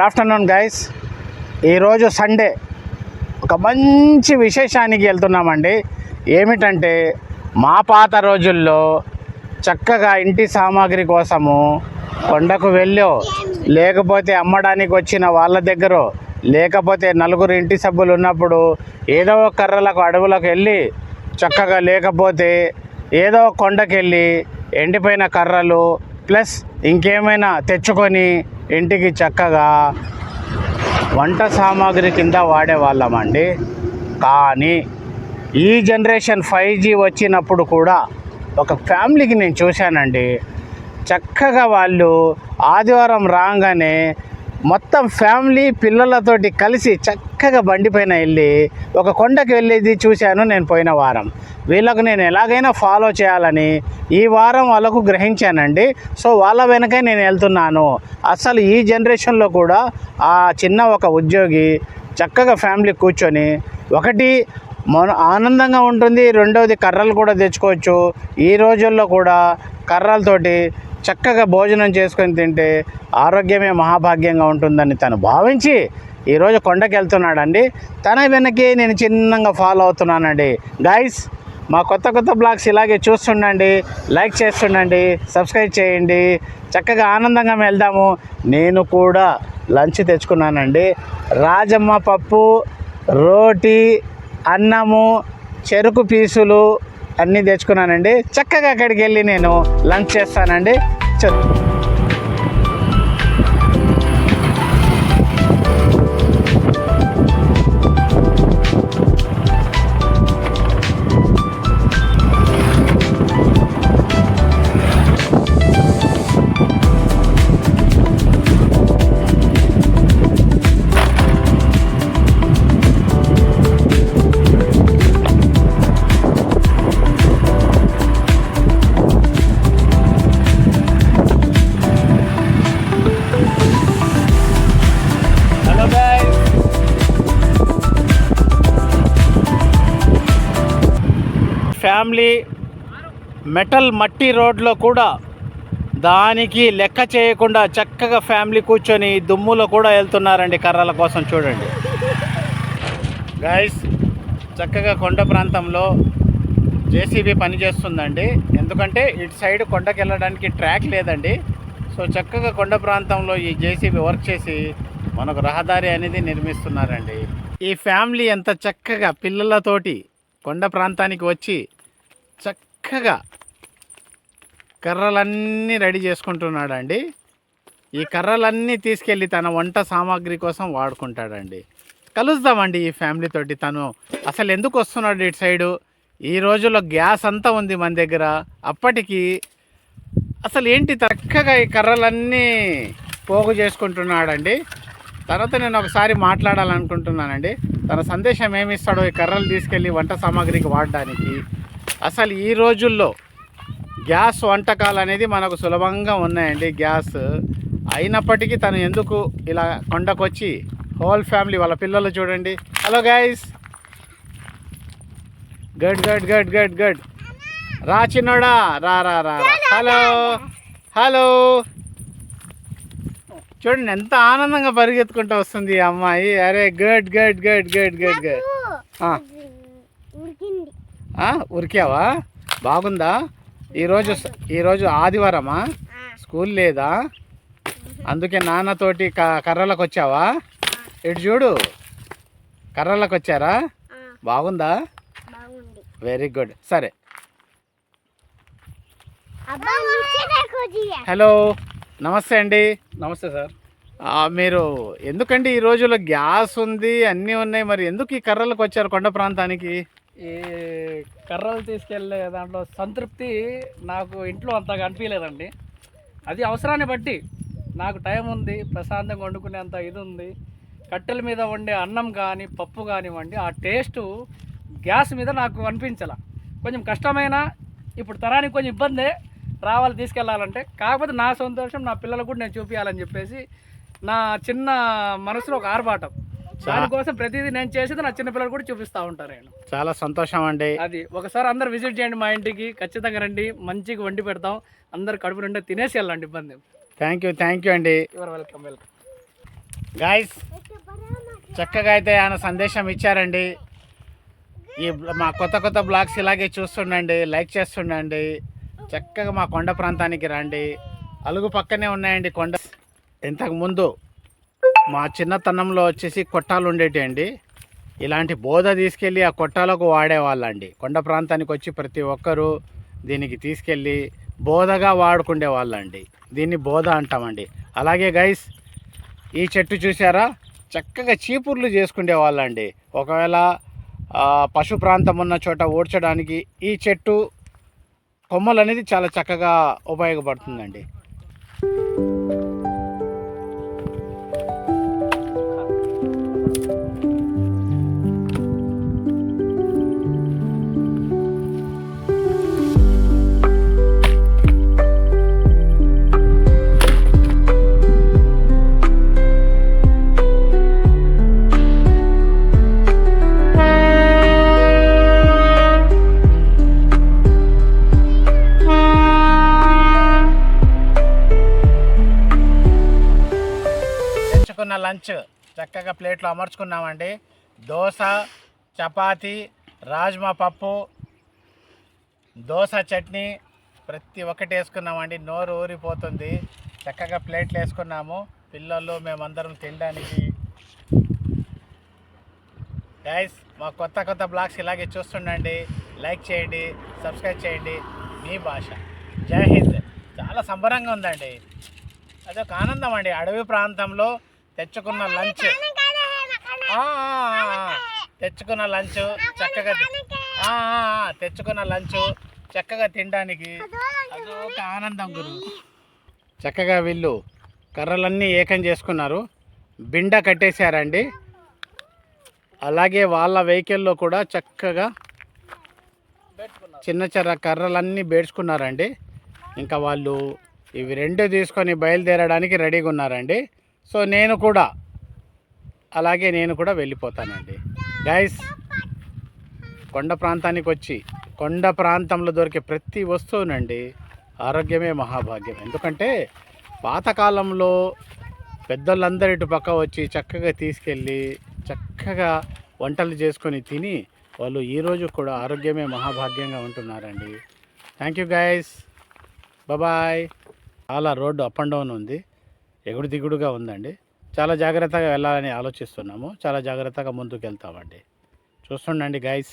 Good afternoon guys. ఈరోజు Sunday ఒక మంచి విశేషానికి వెళ్తున్నామండి. ఏమిటంటే మా పాత రోజుల్లో చక్కగా ఇంటి సామాగ్రి కోసము కొండకు వెళ్ళో లేకపోతే అమ్మడానికి వచ్చిన వాళ్ళ దగ్గర లేకపోతే నలుగురు ఇంటి సభ్యులు ఉన్నప్పుడు ఏదో కర్రలకు అడవులకు వెళ్ళి చక్కగా లేకపోతే ఏదో కొండకి వెళ్ళి ఎండిపోయిన కర్రలు ప్లస్ ఇంకేమైనా తెచ్చుకొని ఇంటికి చక్కగా వంట సామాగ్రి కింద వాడేవాళ్ళమండి. కానీ ఈ జనరేషన్ 5G వచ్చినప్పుడు కూడా ఒక ఫ్యామిలీకి నేను చూశానండి. చక్కగా వాళ్ళు ఆదివారం రాగానే మొత్తం ఫ్యామిలీ పిల్లలతోటి కలిసి చక్కగా బండిపైన వెళ్ళి ఒక కొండకి వెళ్ళేది చూశాను నేను పోయిన వారం. వీళ్ళకు నేను ఎలాగైనా ఫాలో చేయాలని ఈ వారం వాళ్ళకు గ్రహించానండి. సో వాళ్ళ వెనకే నేను వెళ్తున్నాను. అసలు ఈ జనరేషన్లో కూడా ఆ చిన్న ఒక ఉద్యోగి చక్కగా ఫ్యామిలీ కూర్చొని ఒకటి ఆనందంగా ఉంటుంది, రెండవది కర్రలు కూడా తెచ్చుకోవచ్చు. ఈ రోజుల్లో కూడా కర్రలతోటి చక్కగా భోజనం చేసుకొని తింటే ఆరోగ్యమే మహాభాగ్యంగా ఉంటుందని తను భావించి ఈరోజు కొండకి వెళ్తున్నాడండి. తన వెనక్కి నేను చిన్నగా ఫాలో అవుతున్నానండి. గైస్, మా కొత్త బ్లాగ్స్ ఇలాగే చూస్తుండండి, లైక్ చేస్తుండండి, సబ్స్క్రైబ్ చేయండి. చక్కగా ఆనందంగా వెళ్దాము. నేను కూడా లంచ్ తెచ్చుకున్నానండి. రాజమ్మ పప్పు, రోటీ, అన్నము, చెరుకు పీసులు అన్నీ తెచ్చుకున్నానండి. చక్కగా అక్కడికి వెళ్ళి నేను లంచ్ చేస్తానండి. ఫ్యామిలీ మెటల్ మట్టి రోడ్లో కూడా దానికి లెక్క చేయకుండా చక్కగా ఫ్యామిలీ కూర్చొని దుమ్ములో కూడా వెళ్తున్నారండి కర్రల కోసం. చూడండి గైస్, చక్కగా కొండ ప్రాంతంలో జేసీబీ పనిచేస్తుందండి. ఎందుకంటే ఇటు సైడ్ కొండకి వెళ్ళడానికి ట్రాక్ లేదండి. సో చక్కగా కొండ ప్రాంతంలో ఈ జేసీబీ వర్క్ చేసి మనకు రహదారి అనేది నిర్మిస్తున్నారండి. ఈ ఫ్యామిలీ ఎంత చక్కగా పిల్లలతోటి కొండ ప్రాంతానికి వచ్చి చక్కగా కర్రలన్నీ రెడీ చేసుకుంటున్నాడండి. ఈ కర్రలన్నీ తీసుకెళ్ళి తన వంట సామాగ్రి కోసం వాడుకుంటాడండి. కలుద్దామండి ఈ ఫ్యామిలీతోటి. తను అసలు ఎందుకు వస్తున్నాడు ఇటు సైడు? ఈ రోజుల్లో గ్యాస్ అంతా ఉంది మన దగ్గర. అప్పటికి అసలు ఏంటి చక్కగా ఈ కర్రలన్నీ పోగు చేసుకుంటున్నాడండి. తర్వాత నేను ఒకసారి మాట్లాడాలనుకుంటున్నానండి. తన సందేశం ఏమిస్తాడో ఈ కర్రలు తీసుకెళ్ళి వంట సామాగ్రికి వాడడానికి. అసలు ఈ రోజుల్లో గ్యాస్ వంటకాలు అనేది మనకు సులభంగా ఉన్నాయండి. గ్యాస్ అయినప్పటికీ తను ఎందుకు ఇలా కొండకు వచ్చి హోల్ ఫ్యామిలీ వాళ్ళ పిల్లలు చూడండి. Hello guys, good good good good good. రా చిన్నోడా, రా రా రా. Hello hello. చూడండి ఎంత ఆనందంగా పరిగెత్తుకుంటూ వస్తుంది ఈ అమ్మాయి. అరే good good good good good good. ఉరికావా? బాగుందా? ఈరోజు ఆదివారమా? స్కూల్ లేదా? అందుకే నాన్నతోటి కర్రలకు వచ్చావా? ఇటు చూడు, కర్రలకు వచ్చారా? బాగుందా? Very good. సరే, హలో, నమస్తే అండి. నమస్తే సార్. మీరు ఎందుకండి ఈ రోజుల్లో గ్యాస్ ఉంది, అన్నీ ఉన్నాయి, మరి ఎందుకు ఈ కర్రలకు వచ్చారు కొండ ప్రాంతానికి? ఈ కర్రలు తీసుకెళ్ళే దాంట్లో సంతృప్తి నాకు ఇంట్లో అంతగా అనిపించలేదండి. అది అవసరాన్ని బట్టి నాకు టైం ఉంది, ప్రశాంతంగా వండుకునేంత ఇది ఉంది. కట్టెల మీద వండే అన్నం కానీ పప్పు కానివ్వండి, ఆ టేస్టు గ్యాస్ మీద నాకు అనిపించాల. కొంచెం కష్టమైన ఇప్పుడు తరానికి కొంచెం ఇబ్బందే రావాలి తీసుకెళ్ళాలంటే. కాకపోతే నా సంతోషం నా పిల్లలకు కూడా నేను చూపించాలని చెప్పేసి నా చిన్న మనసులో ఒక ఆర్భాటం. దానికోసం ప్రతిదీ నేను చేసేది నా చిన్నపిల్లలు కూడా చూపిస్తూ ఉంటారు. నేను చాలా సంతోషం అండి. అది ఒకసారి అందరు విజిట్ చేయండి మా ఇంటికి, ఖచ్చితంగా రండి. మంచిగా వండి పెడతాం, అందరు కడుపు నిండా తినేసి వెళ్ళండి. ఇబ్బంది. థ్యాంక్ యూ అండి. Your welcome. గాయస్ చక్కగా అయితే ఆయన సందేశం ఇచ్చారండి. ఈ మా కొత్త కొత్త బ్లాగ్స్ ఇలాగే చూస్తుండండి, లైక్ చేస్తుండండి. చక్కగా మా కొండ ప్రాంతానికి రండి. అలుగు పక్కనే ఉన్నాయండి కొండ. ఇంతకుముందు మా చిన్నతనంలో వచ్చేసి కొట్టాలు ఉండేటి అండి. ఇలాంటి బోధ తీసుకెళ్ళి ఆ కొట్టాలకు వాడేవాళ్ళండి. కొండ ప్రాంతానికి వచ్చి ప్రతి ఒక్కరూ దీనికి తీసుకెళ్ళి బోధగా వాడుకునే వాళ్ళండి. దీన్ని బోధ అంటామండి. అలాగే గైస్ ఈ చెట్టు చూసారా, చక్కగా చీపుర్లు చేసుకునే వాళ్ళండి. ఒకవేళ పశు ప్రాంతం ఉన్న చోట ఊడ్చడానికి ఈ చెట్టు కొమ్మలు అనేది చాలా చక్కగా ఉపయోగపడుతుందండి. లంచ్ చక్కగా ప్లేట్లో అమర్చుకున్నామండి. దోశ, చపాతీ, రాజ్మా పప్పు, దోశ చట్నీ ప్రతి ఒక్కటి వేసుకున్నామండి. నోరు ఊరిపోతుంది. చక్కగా ప్లేట్లు వేసుకున్నాము, పిల్లలు మేమందరం తినడానికి. గైస్ మా కొత్త కొత్త బ్లాగ్స్ ఇలాగే చూస్తుండండి, లైక్ చేయండి, సబ్స్క్రైబ్ చేయండి. మీ భాష. జై హింద్. చాలా సంబరంగా ఉందండి, అదొక ఆనందం అండి. అడవి ప్రాంతంలో తెచ్చుకున్న లంచ్ చక్కగా తినడానికి అదొక ఆనందం గురు. చక్కగా వీళ్ళు కర్రలన్నీ ఏకం చేసుకున్నారు, బిండ కట్టేశారండి. అలాగే వాళ్ళ వెహికల్లో కూడా చక్కగా చిన్న చిన్న కర్రలన్నీ బేడ్చుకున్నారండి. ఇంకా వాళ్ళు ఇవి రెండు తీసుకొని బయలుదేరడానికి రెడీగా ఉన్నారండి. సో నేను కూడా వెళ్ళిపోతానండి. గైస్ కొండ ప్రాంతానికి వచ్చి కొండ ప్రాంతంలో దొరికే ప్రతి వస్తువునండి ఆరోగ్యమే మహాభాగ్యం. ఎందుకంటే పాతకాలంలో పెద్దలందరూ ఇటు పక్క వచ్చి చక్కగా తీసుకెళ్ళి చక్కగా వంటలు చేసుకొని తిని వాళ్ళు ఈరోజు కూడా ఆరోగ్యమే మహాభాగ్యంగా ఉంటున్నారండి. Thank you guys, bye. చాలా రోడ్డు అప్ అండ్ డౌన్ ఉంది, ఎగుడు దిగుడుగా ఉందండి. చాలా జాగ్రత్తగా వెళ్ళాలని ఆలోచిస్తున్నాము. చాలా జాగ్రత్తగా ముందుకు వెళ్తామండి. చూస్తుండండి గైస్.